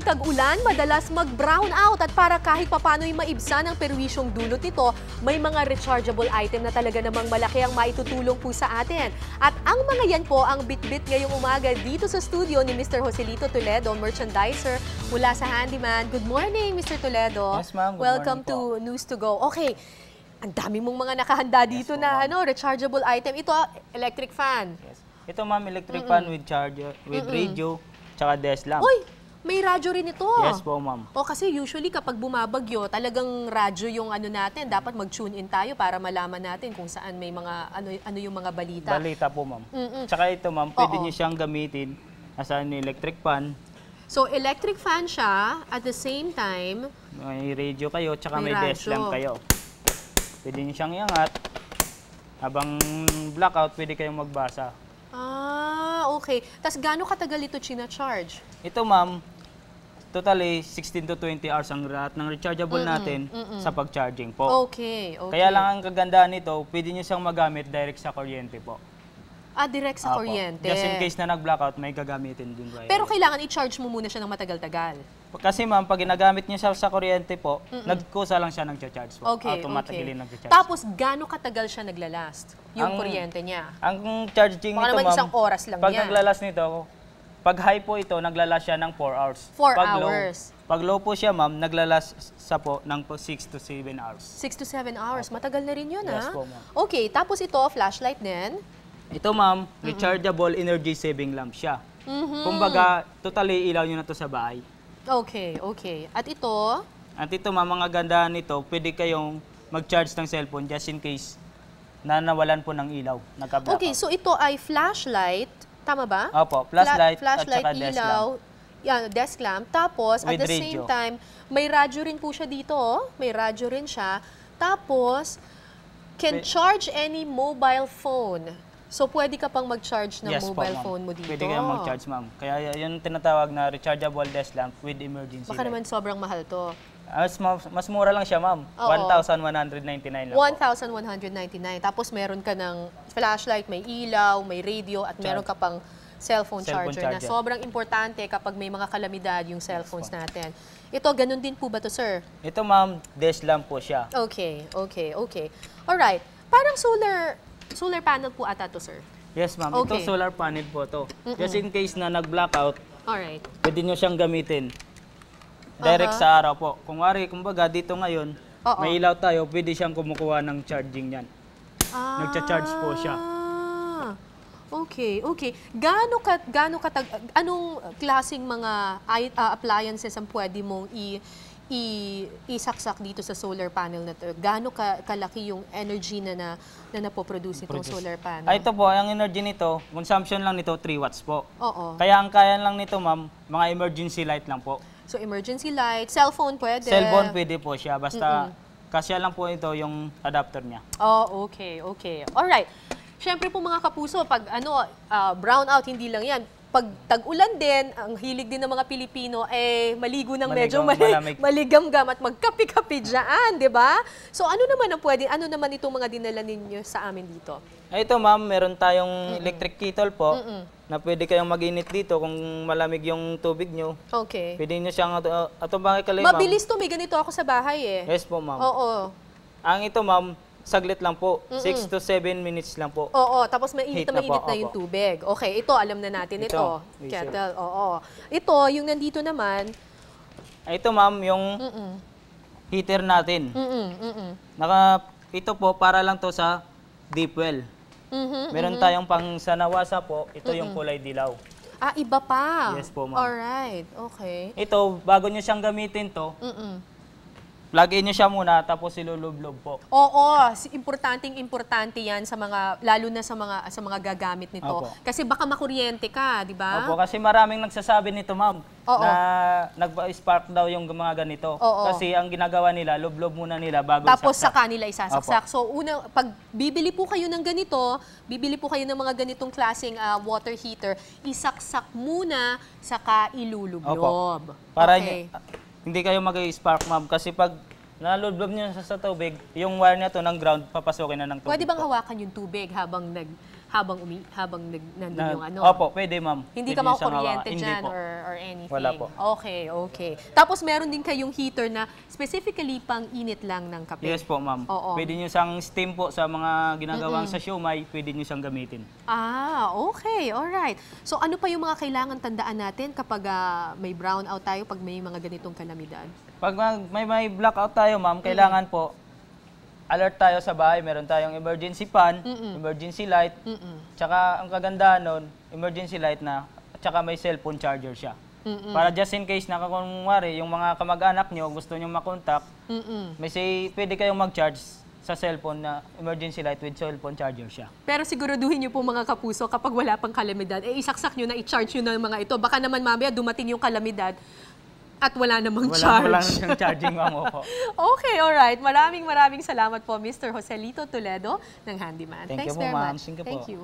tag-ulan, madalas mag-brown out at para kahit papano'y maibsan ang perwisyong dulot nito, may mga rechargeable item na talaga namang malaki ang maitutulong po sa atin. At ang mga yan po ang bit-bit ngayong umaga dito sa studio ni Mr. Joselito Toledo, merchandiser mula sa Handyman. Good morning, Mr. Toledo. Yes, ma'am. Welcome to News to Go. Okay, ang dami mong mga nakahanda dito na rechargeable item. Ito, electric fan. Yes. Ito, ma'am, electric fan with charger, with radio, tsaka desk lamp. Uy! May radyo rin ito. Yes po, ma'am. O kasi usually kapag bumabagyo, talagang radyo yung ano natin. Dapat mag-tune in tayo para malaman natin kung saan may mga ano yung mga balita. Balita po, ma'am. Tsaka ito, ma'am, pwede niyo siyang gamitin as an electric fan. So electric fan siya, at the same time, May radio kayo, tsaka may desk radyo. lamp kayo. Pwede niyo siyang iangat. Habang blackout, pwede kayong magbasa. Ah, okay. Tapos gaano katagal ito china-charge? Ito, ma'am, totally 16 to 20 hours ang lahat ng rechargeable natin sa pag-charging po. Okay, okay. Kaya lang ang kagandahan nito, pwede nyo siyang magamit direct sa kuryente po. Ah, direct sa Apo. kuryente. Just in case na nag-blackout, may gagamitin din kayo. Pero kailangan i-charge mo muna siya ng matagal-tagal. Kasi ma'am, pag ginagamit nyo siya sa kuryente po, nagkusa lang siya nag-charge po. Okay, Automatically okay. nag-charge. Tapos, gaano katagal siya naglalast? Yung Ang- kuryente niya? Ang charging Baka nito, naman ma'am, isang oras lang pag yan. naglalas nito, pag high po ito, naglalas siya ng 4 hours. 4 pag hours. Pag low po siya, ma'am, naglalas sa po ng 6 to 7 hours. 6 to 7 hours. Matagal na rin yun, Yes ha? po, ma'am. Okay, tapos ito, flashlight din. Ito, ma'am, rechargeable energy saving lamp siya. Kumbaga, totally ilaw nyo na to sa bahay. Okay, okay. At ito, At ito, ma'am, mga gandahan nito, pwede kayong mag-charge ng cellphone just in case na nawalan po ng ilaw, nagka-blackout. okay, so ito ay flashlight. Tama ba? Opo, flashlight, Flashlight, at saka desk ilaw. lamp. Yan, desk lamp. Tapos, at With the same radio. time, may radyo rin po siya dito. Oh. May radyo rin siya. Tapos, can charge any mobile phone. So, pwede ka pang mag-charge ng Yes po, mobile ma'am. phone mo dito. Pwede kayong mag-charge, ma'am. Kaya yun tinatawag na rechargeable desk lamp with emergency Baka light. naman sobrang mahal to. Mas mura lang siya, ma'am. Oo. 1,199 lang po. 1,199. Tapos meron ka ng flashlight, may ilaw, may radio, at meron ka pang cellphone charger na charger. sobrang importante kapag may mga kalamidad yung cellphones natin. Ito, ganun din po ba to, sir? Ito, ma'am, desk lamp po siya. Okay, okay, okay. Alright. Parang solar panel po ata to, sir. Yes, ma'am. Okay. Ito, solar panel po to. Just in case na nag-blackout, Alright. pwede nyo siyang gamitin. Direct sa araw po. Kung wari, kumbaga, dito ngayon, Oo. may ilaw tayo, pwede siyang kumukuha ng charging yan. Nagcha-charge po siya. Okay, okay. Anong klaseng mga appliances ang pwede mong isaksak dito sa solar panel na to? Gaano kalaki yung energy na napoproduce itong solar panel? Ito po, ang energy nito, consumption lang nito, 3 watts po. Oo. Kaya ang kaya lang nito, ma'am, mga emergency light lang po. So, emergency light, cellphone pwede? Cellphone pwede po siya, basta kasya lang po ito yung adapter niya. Oh, okay, okay. Alright. Siyempre po mga kapuso, pag brownout, hindi lang yan. Pag tag-ulan din, ang hilig din ng mga Pilipino, maligo ng medyo malamig. maligamgam at magkapi-kapi dyan, di ba? So ano naman itong mga dinala ninyo sa amin dito? Ito, ma'am, meron tayong electric kettle po na pwede kayong mag-init dito kung malamig yung tubig nyo. Okay. Pwede nyo siyang bakit kalay, ma'am. Mabilis to, may ganito ako sa bahay eh. Yes po, ma'am. Oo. Ang ito, ma'am, saglit lang po. 6 to 7 minutes lang po. Oo, tapos mainit Heat na na mainit po, na yung opo. tubig. Okay, ito, alam na natin ito. Ito, Kettle, oo. Ito, yung nandito naman, Ito, ma'am, yung heater natin. Ito po, para lang to sa deep well. Meron tayong pang sanawasa po. Ito yung kulay dilaw. iba pa. Yes po, ma'am. Alright, okay. Ito, bago nyo siyang gamitin to, plug-in nyo siya muna, tapos ilulublob po. Oo, importante yan sa mga, lalo na sa mga gagamit nito. Opo. Kasi baka makuryente ka, di ba? Opo, kasi maraming nagsasabi nito, ma'am, Oo. na nag-spark daw yung mga ganito. Oo. Kasi ang ginagawa nila, lublob muna nila bago Tapos isaksak. sa kanila isasaksak. So, pag bibili po kayo ng ganito, bibili po kayo ng mga ganitong klaseng water heater, isaksak muna, saka ilulublob. Para Okay. hindi kayo mag-spark, ma'am. Kasi pag nalublob nyo sa tubig, yung wire niya to ng ground, papasukin na ng tubig. Pwede bang po. hawakan yung tubig habang nandun yung ano. Opo, pwede ma'am. Hindi Pwede ka nyo siyang makukuryente hawakan. Hindi dyan po. or anything. Wala po. Okay, okay. Tapos meron din kayong heater na specifically pang init lang ng kape. Yes po ma'am. Oo. Pwede nyo siyang steam po sa mga ginagawang sa siomay, pwede nyo siyang gamitin. Okay. Alright. So ano pa yung mga kailangan tandaan natin kapag may brownout tayo, pag may mga ganitong kalamidad? Pag may blackout tayo ma'am, kailangan po alert tayo sa bahay. Meron tayong emergency fan, emergency light, tsaka ang kagandahan nun, emergency light na, tsaka may cellphone charger siya. Para just in case na kunwari, yung mga kamag-anak nyo gusto nyo makontak, pwede kayong mag-charge sa cellphone na emergency light with cellphone charger siya. Pero siguraduhin niyo po mga kapuso, kapag wala pang kalamidad, isaksak nyo na i-charge nyo na yung mga ito. Baka naman mamaya dumating yung kalamidad at wala namang charge. Wala namang charging ma'am po. Okay, alright. Maraming salamat po, Mr. Joselito Toledo ng Handyman. Thank you Thanks po, very ma'am. much. Thank you po. Thank you.